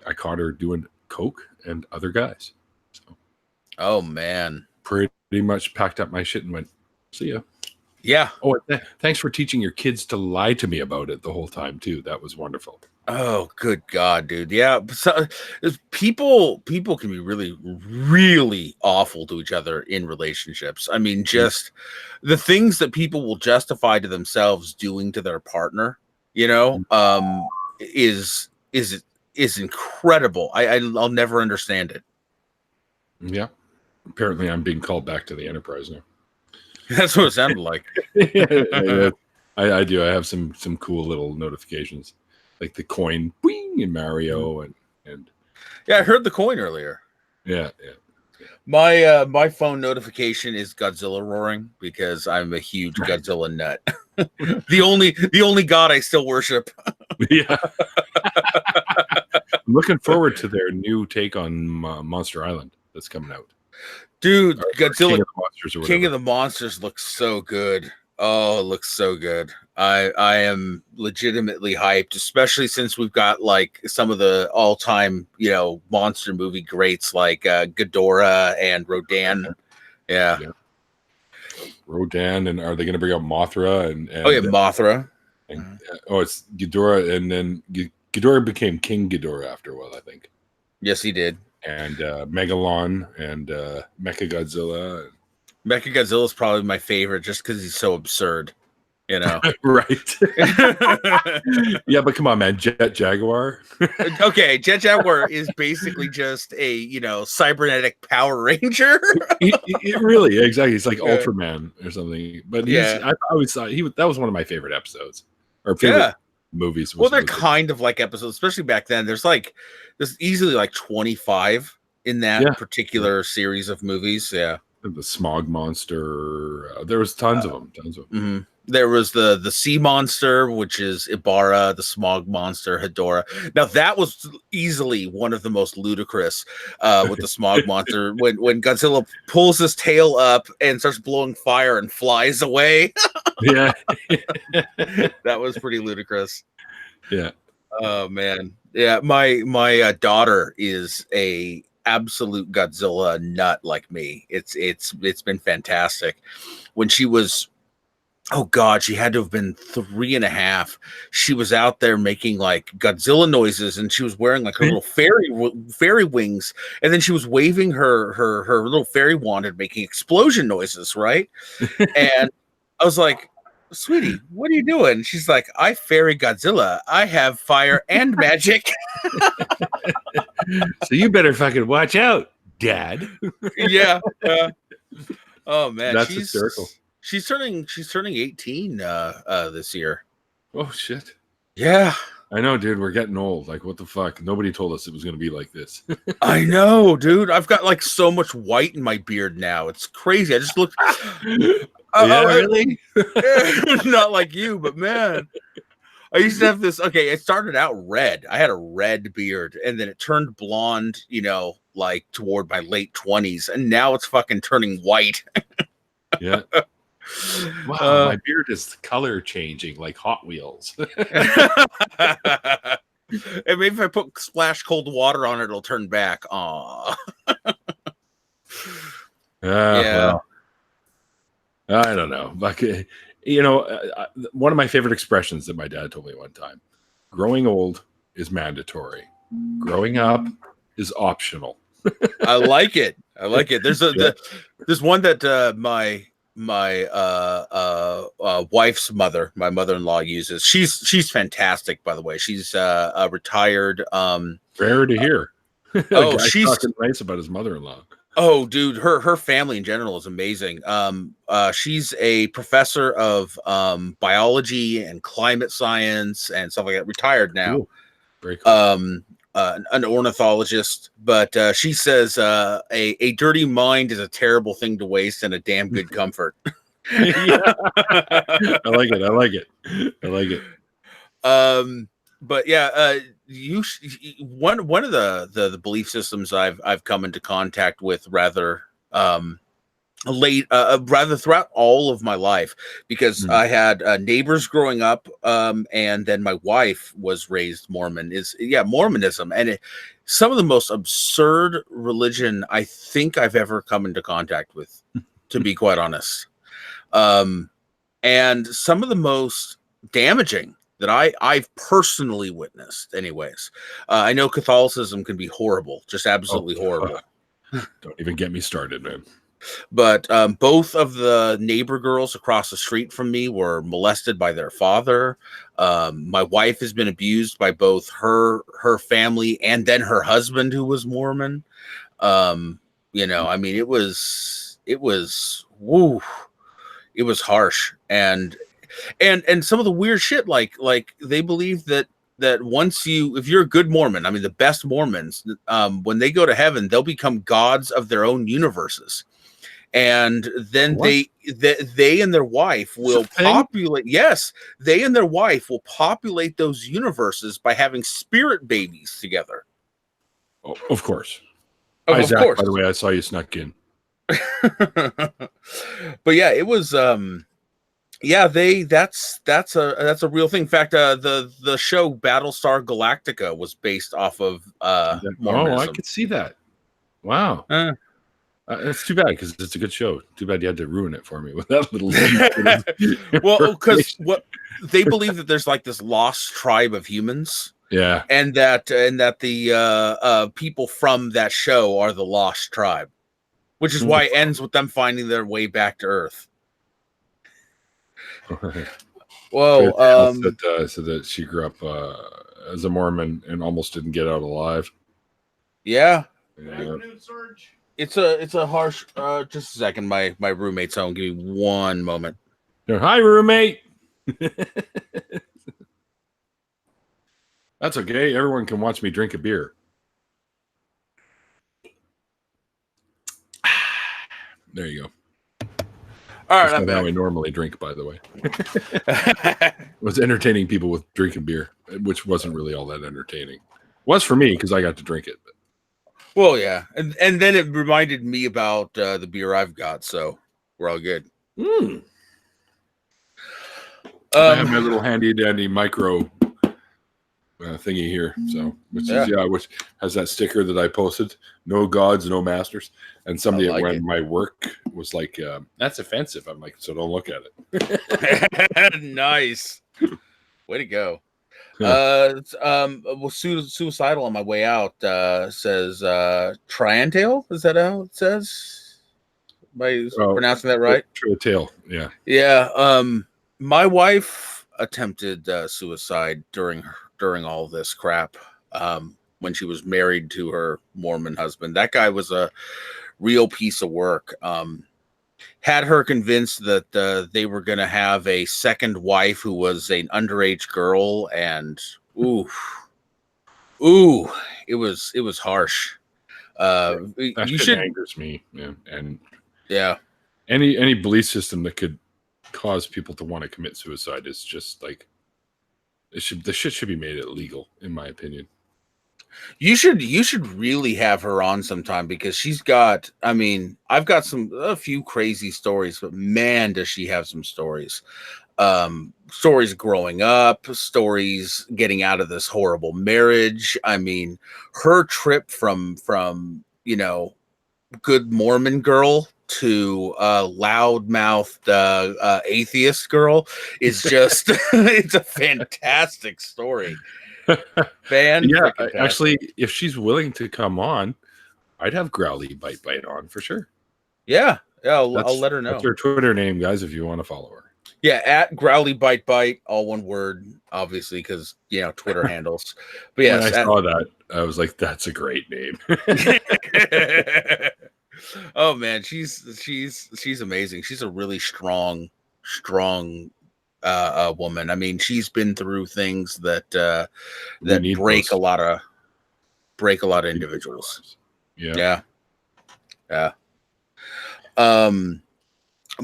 I caught her doing coke and other guys. So, oh man, pretty much packed up my shit and went, see ya. Yeah. Oh, thanks for teaching your kids to lie to me about it the whole time too. That was wonderful. Oh, good God, dude. Yeah. So, people can be really, really awful to each other in relationships. I mean, just the things that people will justify to themselves doing to their partner, you know, is incredible. I'll never understand it. Yeah. Apparently I'm being called back to the Enterprise now. That's what it sounded like. I do. I have some cool little notifications, like the coin boing in Mario and yeah, I heard the coin earlier. Yeah. My phone notification is Godzilla roaring because I'm a huge Godzilla nut. the only god I still worship. Yeah. I'm looking forward to their new take on Monster Island that's coming out. Dude, Godzilla King of the Monsters looks so good. Oh, it looks so good. I am legitimately hyped, especially since we've got like some of the all-time, monster movie greats like Ghidorah and Rodan. Yeah. Rodan, and are they going to bring out Mothra? And Mothra. It's Ghidorah, and then Ghidorah became King Ghidorah after a while, I think. Yes, he did. And Megalon and Mechagodzilla. Mechagodzilla is probably my favorite just because he's so absurd, Right. Yeah, but come on, man. Jet Jaguar. Okay, Jet Jaguar is basically just a, cybernetic Power Ranger. It really, exactly. It's like Ultraman or something. But I always thought that was one of my favorite episodes or favorite movies. Well, they're kind of like episodes, especially back then. There's easily like 25 in that particular series of movies. Yeah. The Smog Monster. There was tons of them. Mm-hmm. There was the Sea Monster, which is Ibarra, the Smog Monster, Hedorah. Now that was easily one of the most ludicrous with the Smog Monster when Godzilla pulls his tail up and starts blowing fire and flies away. Yeah. That was pretty ludicrous. Yeah. Oh man. Yeah, my daughter is a absolute Godzilla nut like me. It's been fantastic. When she was oh God, she had to have been 3.5. She was out there making like Godzilla noises, and she was wearing like her little fairy wings, and then she was waving her little fairy wand and making explosion noises, right? And I was like, sweetie, what are you doing? She's like, I fairy Godzilla. I have fire and magic. So you better fucking watch out, Dad. Yeah. Oh man, That's hysterical. She's turning 18 this year. Oh shit. Yeah. I know, dude. We're getting old. Like, what the fuck? Nobody told us it was going to be like this. I know, dude. I've got like so much white in my beard now. It's crazy. I just look. Yeah, really? Not like you, but man, I used to have this. Okay, it started out red. I had a red beard, and then it turned blonde. Like toward my late 20s, and now it's fucking turning white. Yeah. Wow, my beard is color changing like Hot Wheels. And maybe if I splash cold water on it, it'll turn back. Aw. Yeah. Well, I don't know. Like, one of my favorite expressions that my dad told me one time: growing old is mandatory. Growing up is optional. I like it. There's one that my wife's mother, my mother-in-law, uses. She's fantastic, by the way. She's a retired. Rare to hear. Oh, she's talking nice about his mother-in-law. Oh, dude, her family in general is amazing. She's a professor of biology and climate science and stuff like that. Retired now. Cool. Very cool. An ornithologist, but she says a dirty mind is a terrible thing to waste and a damn good comfort. Yeah. I like it. But yeah, one of the belief systems I've come into contact with rather rather throughout all of my life, because I had neighbors growing up, and then my wife was raised Mormon, is Mormonism. And some of the most absurd religion I think I've ever come into contact with, to be quite honest. And some of the most damaging that I've personally witnessed anyways. I know Catholicism can be horrible, just absolutely horrible. Don't even get me started, man. But both of the neighbor girls across the street from me were molested by their father. My wife has been abused by both her family and then her husband, who was Mormon. I mean, it was woo. It was harsh. And some of the weird shit, like they believe that once if you're a good Mormon, I mean, the best Mormons, when they go to heaven, they'll become gods of their own universes. And then they and their wife will populate. Yes, they and their wife will populate those universes by having spirit babies together. Oh, of course. Of course. By the way, I saw you snuck in. But yeah, it was. Yeah, that's a real thing. In fact, the show Battlestar Galactica was based off of Mormonism. Oh, I could see that. Wow. It's too bad, because it's a good show. Too bad you had to ruin it for me with that little. Well, because what they believe that there's like this lost tribe of humans. Yeah, and that the people from that show are the lost tribe, which is why it ends with them finding their way back to Earth. Well, said that she grew up as a Mormon and almost didn't get out alive. Yeah. Yeah. It's a harsh. Just a second, my roommate's home. Give me one moment. Hi, roommate. That's okay. Everyone can watch me drink a beer. There you go. All right, that's not how I normally drink, by the way. It was entertaining people with drinking beer, which wasn't really all that entertaining. It was for me because I got to drink it. But. Well, yeah, and then it reminded me about the beer I've got, so we're all good. I have my little handy dandy micro thingy here. So, which has that sticker that I posted: "No gods, no masters." And somebody at my work was like, "That's offensive." I'm like, "So don't look at it." Nice, way to go. Suicidal on my way out says Triantail. Is that how it says? Am I pronouncing that right? Triantail, yeah. Yeah. My wife attempted suicide during all this crap when she was married to her Mormon husband. That guy was a real piece of work. Had her convinced that they were going to have a second wife who was an underage girl, and it was harsh. That angers me, man. And yeah, any belief system that could cause people to want to commit suicide is just like the shit should be made illegal, in my opinion. You should really have her on sometime, because she's got, I mean, I've got a few crazy stories, but man, does she have some stories. Stories growing up, stories getting out of this horrible marriage. I mean, her trip from good Mormon girl to loudmouthed atheist girl is just it's a fantastic story. Yeah, actually, if she's willing to come on, I'd have Growly Bite on for sure. Yeah, I'll let her know. That's her Twitter name, guys, if you want to follow her. Yeah, at Growly Bite, all one word, obviously, because Twitter handles. But yes, when I saw that, I was like, "That's a great name." Oh man, she's amazing. She's a really strong woman. I mean, she's been through things that break a lot of individuals. Yeah.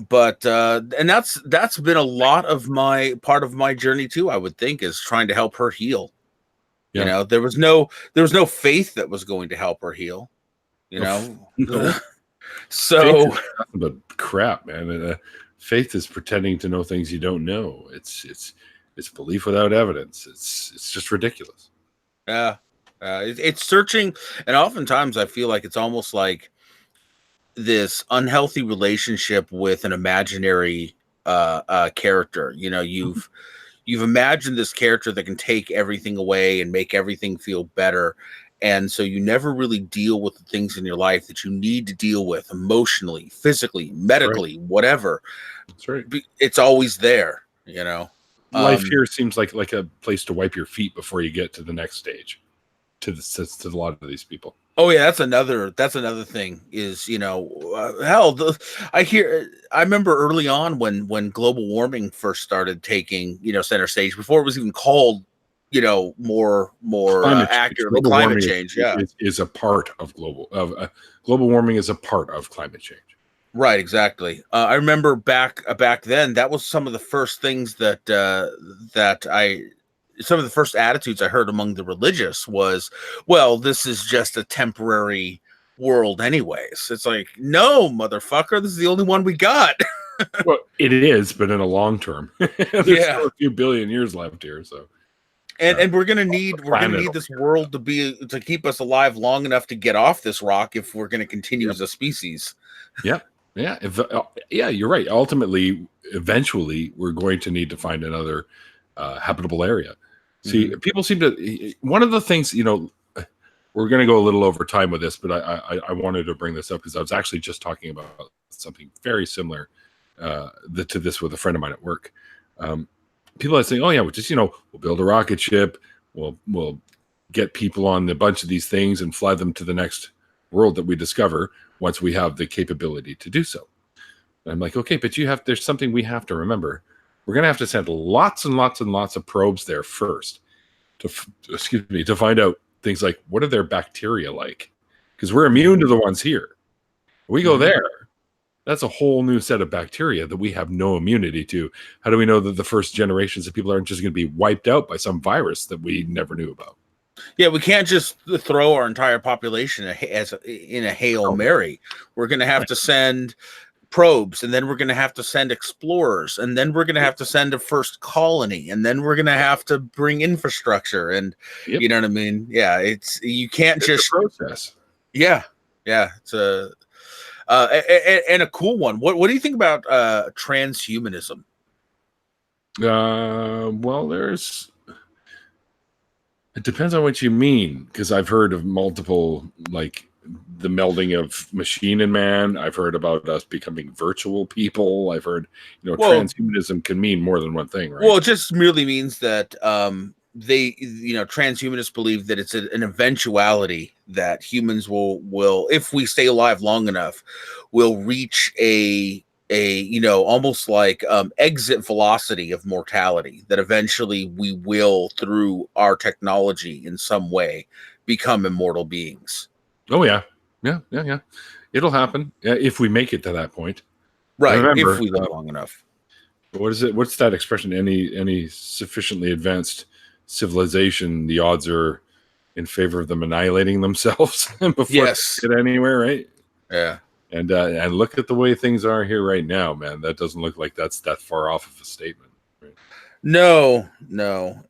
But and that's been a lot of part of my journey too, I would think, is trying to help her heal. Yeah. There was no faith that was going to help her heal. No. So but crap, man. Faith is pretending to know things you don't know. It's belief without evidence. It's just ridiculous. Yeah. It's searching, and oftentimes I feel like it's almost like this unhealthy relationship with an imaginary character. You've imagined this character that can take everything away and make everything feel better, and so you never really deal with the things in your life that you need to deal with emotionally, physically, medically, whatever. That's right. It's always there. Life here seems like a place to wipe your feet before you get to the next stage. To a lot of these people. Oh yeah, that's another thing is, I remember early on when global warming first started taking, center stage, before it was even called, more accurately climate change. Is a part of global warming is a part of climate change. Right, exactly. I remember back then, that was some of the first things some of the first attitudes I heard among the religious was, well, this is just a temporary world anyways. It's like, no, motherfucker, this is the only one we got. Well, it is, but in a long term. There's still a few billion years left here, so. And we're gonna need this world to keep us alive long enough to get off this rock if we're gonna continue as a species. Yeah. You're right. Ultimately, eventually, we're going to need to find another habitable area. See, people seem to. One of the things, we're going to go a little over time with this, but I wanted to bring this up because I was actually just talking about something very similar to this with a friend of mine at work. People are saying, "Oh yeah, we'll build a rocket ship, we'll get people on a bunch of these things and fly them to the next world that we discover once we have the capability to do so." And I'm like, okay, but there's something we have to remember. We're going to have to send lots and lots and lots of probes there first to find out things like, what are their bacteria like? Because we're immune to the ones here. We go there, that's a whole new set of bacteria that we have no immunity to. How do we know that the first generations of people aren't just going to be wiped out by some virus that we never knew about? Yeah, we can't just throw our entire population in a Hail Mary. We're going to have to send probes, and then we're going to have to send explorers, and then we're going to have to send a first colony, and then we're going to have to bring infrastructure, and you know what I mean? Yeah, you can't just a process. Yeah, it's a and a cool one. What do you think about transhumanism? Well, it depends on what you mean, because I've heard of multiple, like the melding of machine and man. I've heard about us becoming virtual people. I've heard, transhumanism can mean more than one thing, right? Well, it just merely means that transhumanists believe that it's an eventuality that humans will, if we stay alive long enough, will reach a almost like exit velocity of mortality, that eventually we will, through our technology in some way, become immortal beings. Oh yeah. It'll happen if we make it to that point. Right. Remember, if we live long enough. What is it? What's that expression? Any sufficiently advanced civilization, the odds are in favor of them annihilating themselves before they get anywhere, right? Yeah. And look at the way things are here right now, man. That doesn't look like that's that far off of a statement. Right? No.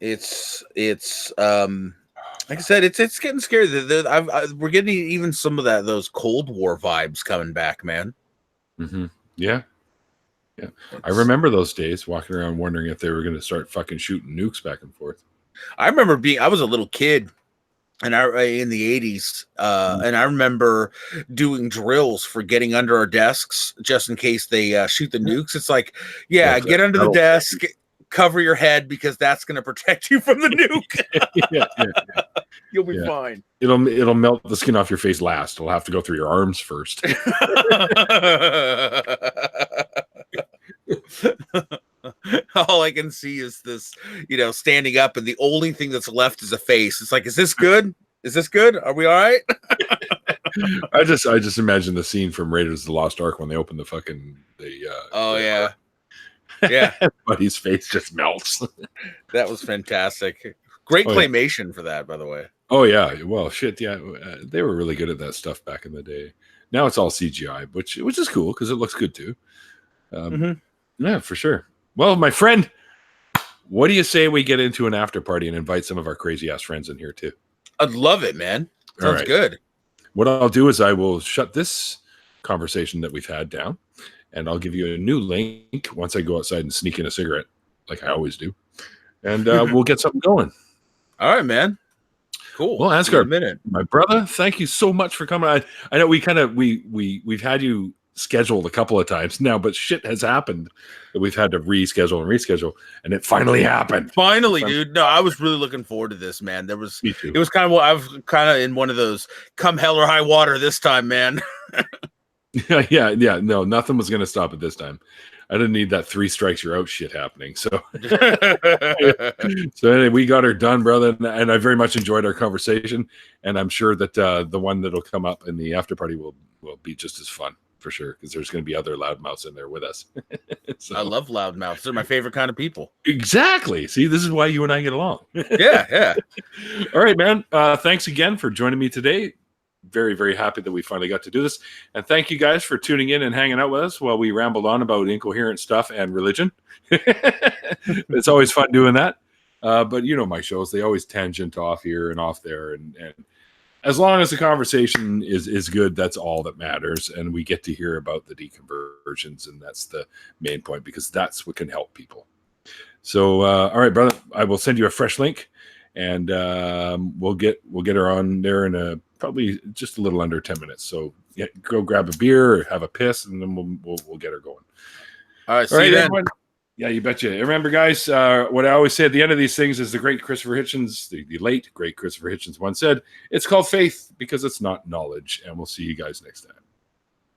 It's like I said, it's getting scary. We're getting even some of those Cold War vibes coming back, man. Mm-hmm. Yeah. I remember those days, walking around wondering if they were going to start fucking shooting nukes back and forth. I remember I was a little kid, and in the 80s, and I remember doing drills for getting under our desks just in case they shoot the nukes. It's like, get under the desk, cover your head, because that's going to protect you from the nuke. You'll be fine. It'll melt the skin off your face last. It'll have to go through your arms first. All I can see is this, standing up, and the only thing that's left is a face. It's like, is this good? Is this good? Are we all right? I just imagine the scene from Raiders of the Lost Ark when they open the fucking yeah. Buddy's face just melts. That was fantastic. Great claymation for that, by the way. Oh yeah, well shit, yeah, they were really good at that stuff back in the day. Now it's all CGI, which is cool because it looks good too. Yeah, for sure. Well, my friend, what do you say we get into an after party and invite some of our crazy ass friends in here too? I'd love it, man. Sounds good. What I'll do is I will shut this conversation that we've had down, and I'll give you a new link once I go outside and sneak in a cigarette, like I always do, and we'll get something going. All right, man. Cool. Well, Ansgar, my brother, thank you so much for coming. I know we've had you scheduled a couple of times now, but shit has happened that we've had to reschedule, and it finally happened. Finally, dude. No, I was really looking forward to this, man. It was kind of what I was kind of in one of those come hell or high water this time, man. yeah. No, nothing was going to stop it this time. I didn't need that 3 strikes you're out shit happening. So, anyway, we got her done, brother. And I very much enjoyed our conversation. And I'm sure that the one that'll come up in the after party will be just as fun, for sure, because there's going to be other loudmouths in there with us. So, I love loudmouths. They're my favorite kind of people. Exactly. See, this is why you and I get along. Yeah. All right, man. Thanks again for joining me today. Very, very happy that we finally got to do this. And thank you guys for tuning in and hanging out with us while we rambled on about incoherent stuff and religion. It's always fun doing that. But my shows, they always tangent off here and off there. And as long as the conversation is good, that's all that matters. And we get to hear about the deconversions. And that's the main point, because that's what can help people. So, all right, brother, I will send you a fresh link. And we'll get her on there in probably just a little under 10 minutes. So go grab a beer or have a piss, and then we'll get her going. All right, see you then. Everyone. Yeah, you betcha. Remember, guys, what I always say at the end of these things is the great Christopher Hitchens, the late great Christopher Hitchens once said, it's called faith because it's not knowledge. And we'll see you guys next time.